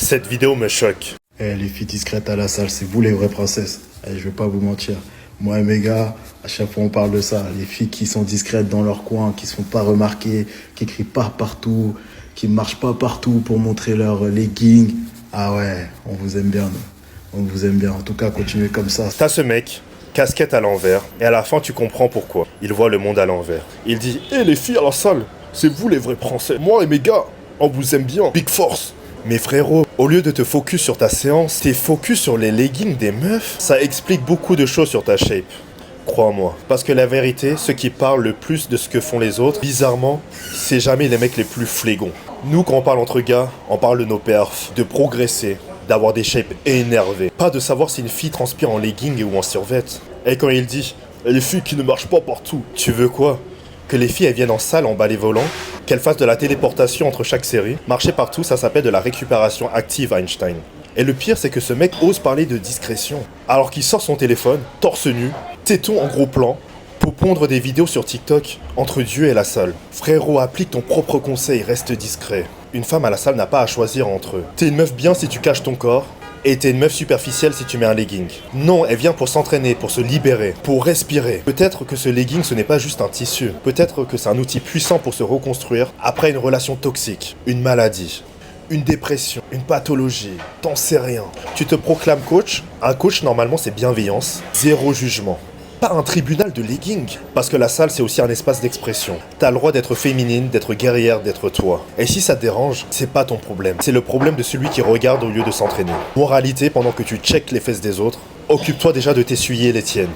Cette vidéo me choque. Eh, les filles discrètes à la salle, c'est vous les vraies princesses. Eh, je vais pas vous mentir. Moi et mes gars, à chaque fois on parle de ça. Les filles qui sont discrètes dans leur coin, qui se font pas remarquer, qui crient pas partout, qui marchent pas partout pour montrer leurs leggings. Ah ouais, on vous aime bien, nous. On vous aime bien. En tout cas, continuez comme ça. T'as ce mec, casquette à l'envers, et à la fin tu comprends pourquoi. Il voit le monde à l'envers. Il dit « Eh les filles à la salle, c'est vous les vrais Français. Moi et mes gars, on vous aime bien. Big force !» Mais frérot, au lieu de te focus sur ta séance, t'es focus sur les leggings des meufs. Ça explique beaucoup de choses sur ta shape. Crois-moi. Parce que la vérité, ceux qui parlent le plus de ce que font les autres, bizarrement, c'est jamais les mecs les plus flégons. Nous, quand on parle entre gars, on parle de nos perfs, de progresser, d'avoir des shapes énervées. Pas de savoir si une fille transpire en legging ou en survêt. Et quand il dit « les filles qui ne marchent pas partout », tu veux quoi? Que les filles elles viennent en salle en balai volant, qu'elles fassent de la téléportation entre chaque série. Marcher partout, ça s'appelle de la récupération active Einstein. Et le pire, c'est que ce mec ose parler de discrétion, alors qu'il sort son téléphone, torse nu, téton en gros plan, pour pondre des vidéos sur TikTok entre Dieu et la salle. Frérot, applique ton propre conseil, reste discret. Une femme à la salle n'a pas à choisir entre eux. T'es une meuf bien si tu caches ton corps, et t'es une meuf superficielle si tu mets un legging. Non, elle vient pour s'entraîner, pour se libérer, pour respirer. Peut-être que ce legging, ce n'est pas juste un tissu. Peut-être que c'est un outil puissant pour se reconstruire après une relation toxique, une maladie, une dépression, une pathologie. T'en sais rien. Tu te proclames coach. Un coach, normalement, c'est bienveillance, zéro jugement. Pas un tribunal de legging. Parce que la salle, c'est aussi un espace d'expression. T'as le droit d'être féminine, d'être guerrière, d'être toi. Et si ça te dérange, c'est pas ton problème. C'est le problème de celui qui regarde au lieu de s'entraîner. Moralité, pendant que tu checkes les fesses des autres, occupe-toi déjà de t'essuyer les tiennes.